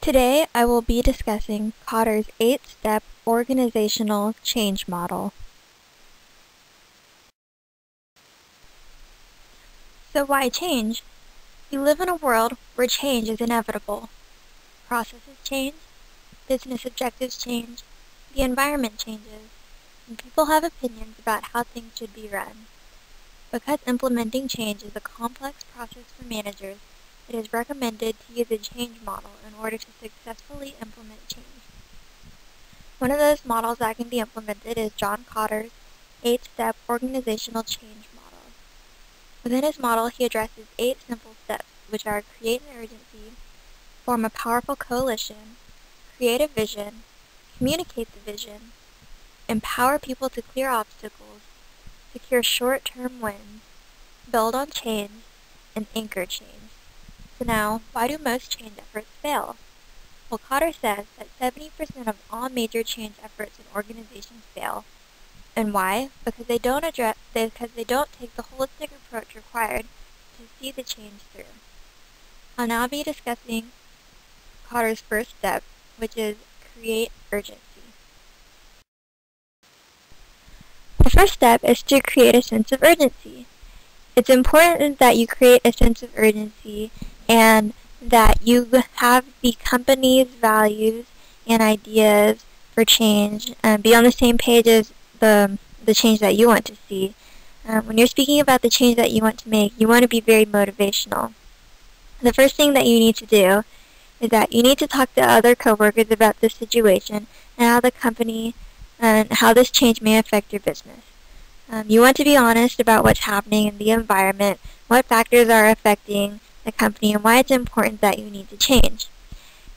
Today I will be discussing Kotter's 8-step organizational change model. So why change? We live in a world where change is inevitable. Processes change, business objectives change, the environment changes, and people have opinions about how things should be run. Because implementing change is a complex process for managers, it is recommended to use a change model in order to successfully implement change. One of those models that can be implemented is John Kotter's 8-step organizational change model. Within his model, he addresses 8 simple steps, which are create an urgency, form a powerful coalition, create a vision, communicate the vision, empower people to clear obstacles, secure short-term wins, build on change, and anchor change. So now, why do most change efforts fail? Well, Kotter says that 70% of all major change efforts in organizations fail. And why? Because they don't take the holistic approach required to see the change through. I'll now be discussing Kotter's first step, which is create urgency. The first step is to create a sense of urgency. It's important that you create a sense of urgency and that you have the company's values and ideas for change be on the same page as the change that you want to see. When you're speaking about the change that you want to make, you want to be very motivational. The first thing that you need to do is that you need to talk to other coworkers about this situation and how the company and how this change may affect your business. You want to be honest about what's happening in the environment, what factors are affecting the company, and why it's important that you need to change.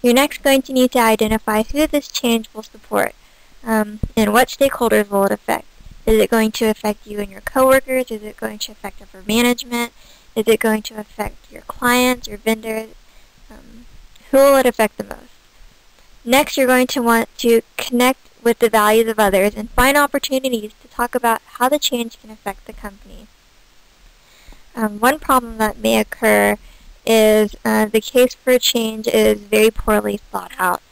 You're next going to need to identify who this change will support, and what stakeholders will it affect. Is it going to affect you and your coworkers? Is it going to affect upper management? Is it going to affect your clients, your vendors? Who will it affect the most? Next, you're going to want to connect with the values of others and find opportunities to talk about how the change can affect the company. One problem that may occur is the case for change is very poorly thought out.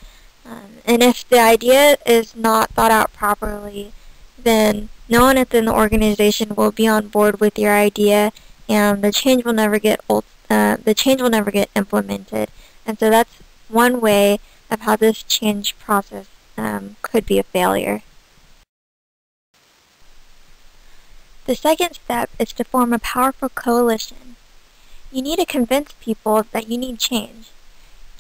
And if the idea is not thought out properly, then no one within the organization will be on board with your idea, and the change will never get implemented. And so that's one way of how this change process could be a failure. The second step is to form a powerful coalition. You need to convince people that you need change.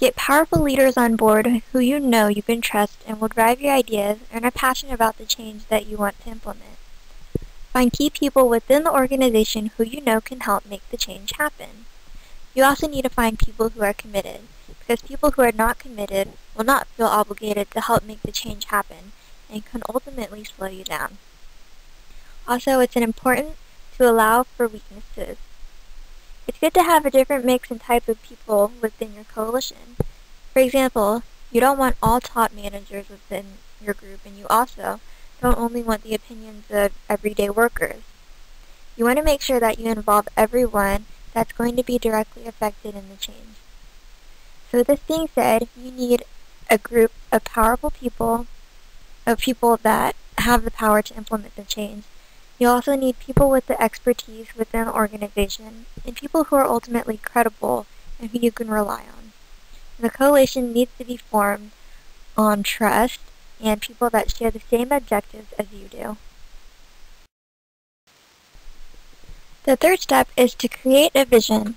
Get powerful leaders on board who you know you can trust and will drive your ideas and are passionate about the change that you want to implement. Find key people within the organization who you know can help make the change happen. You also need to find people who are committed, because people who are not committed will not feel obligated to help make the change happen and can ultimately slow you down. Also, it's important to allow for weaknesses. It's good to have a different mix and type of people within your coalition. For example, you don't want all top managers within your group, and you also don't only want the opinions of everyday workers. You want to make sure that you involve everyone that's going to be directly affected in the change. So with this being said, you need a group of powerful people, that have the power to implement the change. You also need people with the expertise within the organization, and people who are ultimately credible and who you can rely on. And the coalition needs to be formed on trust and people that share the same objectives as you do. The third step is to create a vision.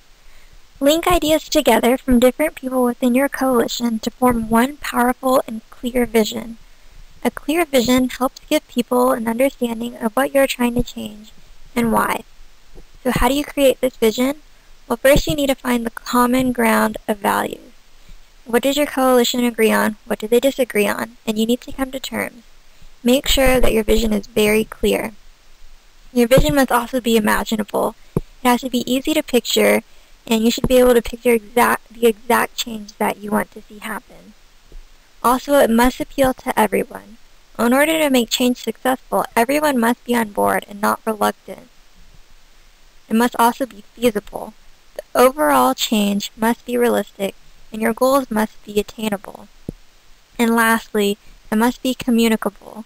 Link ideas together from different people within your coalition to form one powerful and clear vision. A clear vision helps give people an understanding of what you're trying to change and why. So how do you create this vision? Well, first you need to find the common ground of values. What does your coalition agree on? What do they disagree on? And you need to come to terms. Make sure that your vision is very clear. Your vision must also be imaginable. It has to be easy to picture, and you should be able to picture the exact change that you want to see happen. Also, it must appeal to everyone. In order to make change successful, everyone must be on board and not reluctant. It must also be feasible. The overall change must be realistic, and your goals must be attainable. And lastly, it must be communicable.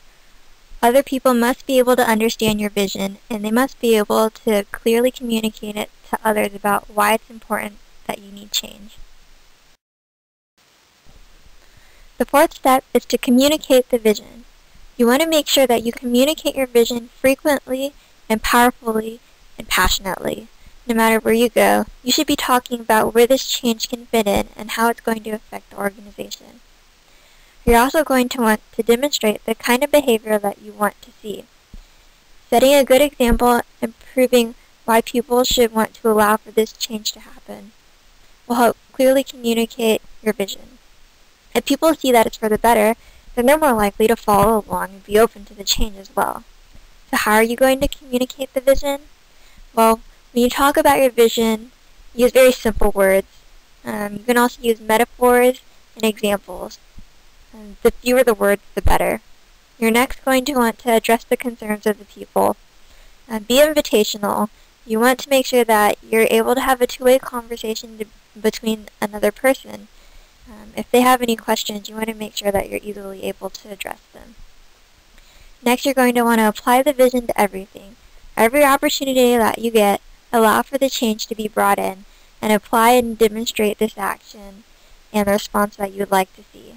Other people must be able to understand your vision, and they must be able to clearly communicate it to others about why it's important that you need change. The fourth step is to communicate the vision. You want to make sure that you communicate your vision frequently and powerfully and passionately. No matter where you go, you should be talking about where this change can fit in and how it's going to affect the organization. You're also going to want to demonstrate the kind of behavior that you want to see. Setting a good example and proving why people should want to allow for this change to happen will help clearly communicate your vision. If people see that it's for the better, then they're more likely to follow along and be open to the change as well. So how are you going to communicate the vision? Well, when you talk about your vision, use very simple words. You can also use metaphors and examples. The fewer the words, the better. You're next going to want to address the concerns of the people. Be invitational. You want to make sure that you're able to have a two-way conversation between another person. If they have any questions, you want to make sure that you're easily able to address them. Next, you're going to want to apply the vision to everything. Every opportunity that you get, allow for the change to be brought in, and apply and demonstrate this action and the response that you would like to see.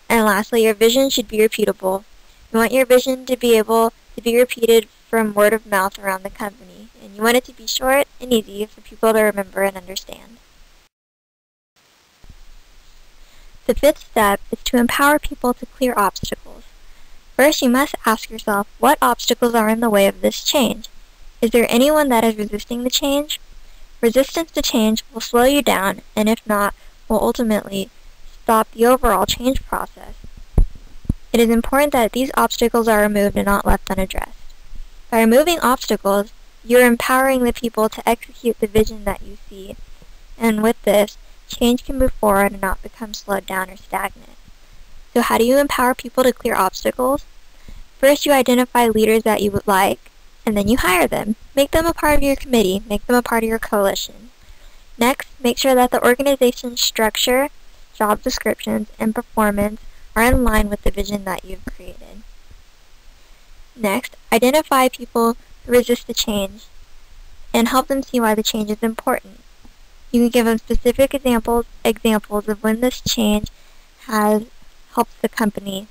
And lastly, your vision should be repeatable. You want your vision to be able to be repeated from word of mouth around the company, and you want it to be short and easy for people to remember and understand. The fifth step is to empower people to clear obstacles. First, you must ask yourself what obstacles are in the way of this change. Is there anyone that is resisting the change? Resistance to change will slow you down, and if not, will ultimately stop the overall change process. It is important that these obstacles are removed and not left unaddressed. By removing obstacles, you're empowering the people to execute the vision that you see, and with this, change can move forward and not become slowed down or stagnant. So how do you empower people to clear obstacles? First, you identify leaders that you would like, and then you hire them. Make them a part of your committee, make them a part of your coalition. Next, make sure that the organization's structure, job descriptions, and performance are in line with the vision that you've created. Next, identify people who resist the change and help them see why the change is important. You can give them specific examples of when this change has helped the company.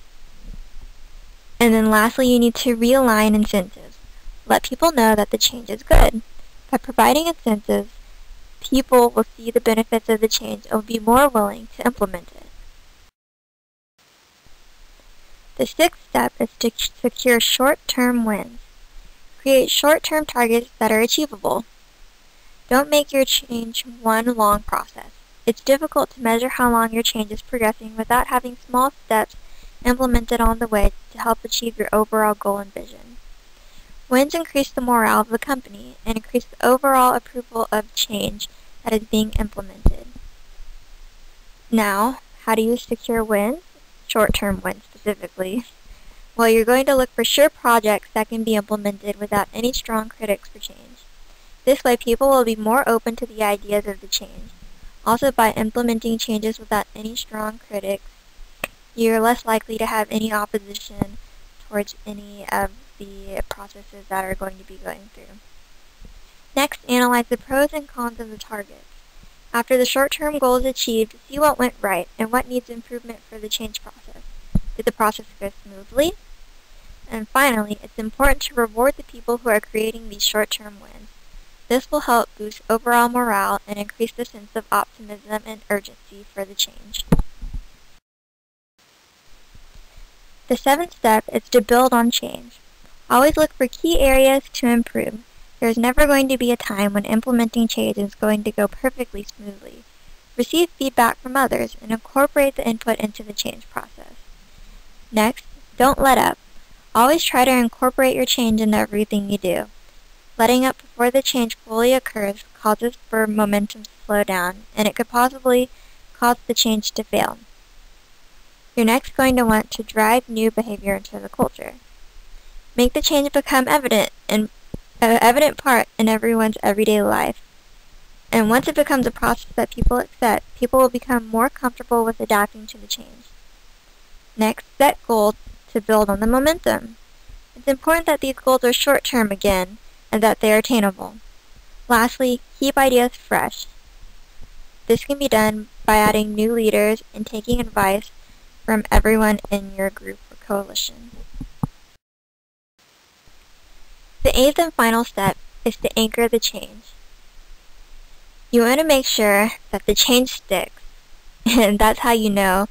And then lastly, you need to realign incentives. Let people know that the change is good. By providing incentives, people will see the benefits of the change and will be more willing to implement it. The sixth step is to secure short-term wins. Create short-term targets that are achievable. Don't make your change one long process. It's difficult to measure how long your change is progressing without having small steps implemented on the way to help achieve your overall goal and vision. Wins increase the morale of the company and increase the overall approval of change that is being implemented. Now, how do you secure wins? Short-term wins specifically. Well, you're going to look for sure projects that can be implemented without any strong critics for change. This way, people will be more open to the ideas of the change. Also, by implementing changes without any strong critics, you're less likely to have any opposition towards any of the processes that are going to be going through. Next, analyze the pros and cons of the targets. After the short-term goal is achieved, see what went right and what needs improvement for the change process. Did the process go smoothly? And finally, it's important to reward the people who are creating these short-term wins. This will help boost overall morale and increase the sense of optimism and urgency for the change. The seventh step is to build on change. Always look for key areas to improve. There is never going to be a time when implementing change is going to go perfectly smoothly. Receive feedback from others and incorporate the input into the change process. Next, don't let up. Always try to incorporate your change into everything you do. Letting up before the change fully occurs causes for momentum to slow down, and it could possibly cause the change to fail. You're next going to want to drive new behavior into the culture. Make the change become evident part in everyone's everyday life. And once it becomes a process that people accept, people will become more comfortable with adapting to the change. Next, set goals to build on the momentum. It's important that these goals are short-term again, and that they are attainable. Lastly, keep ideas fresh. This can be done by adding new leaders and taking advice from everyone in your group or coalition. The eighth and final step is to anchor the change. You want to make sure that the change sticks, and that's how you know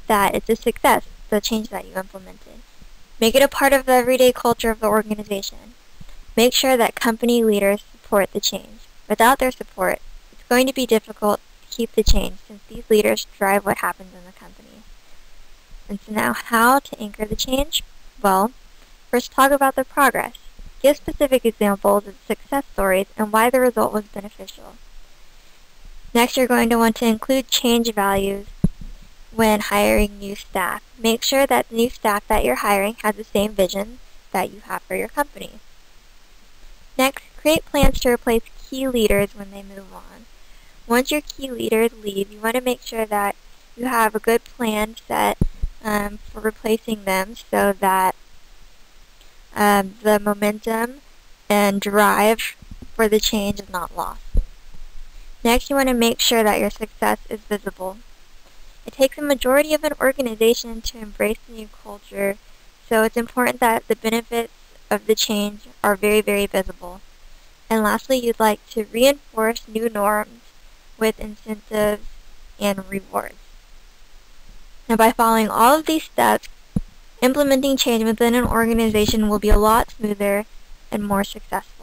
that it's a success, the change that you implemented. Make it a part of the everyday culture of the organization. Make sure that company leaders support the change. Without their support, it's going to be difficult to keep the change since these leaders drive what happens in the company. And so now, how to anchor the change? Well, first talk about the progress. Give specific examples of success stories and why the result was beneficial. Next, you're going to want to include change values when hiring new staff. Make sure that the new staff that you're hiring has the same vision that you have for your company. Next, create plans to replace key leaders when they move on. Once your key leaders leave, you want to make sure that you have a good plan set for replacing them so that the momentum and drive for the change is not lost. Next, you want to make sure that your success is visible. It takes a majority of an organization to embrace the new culture, so it's important that the benefits of the change are very, very visible. And lastly, you'd like to reinforce new norms with incentives and rewards. Now, by following all of these steps, implementing change within an organization will be a lot smoother and more successful.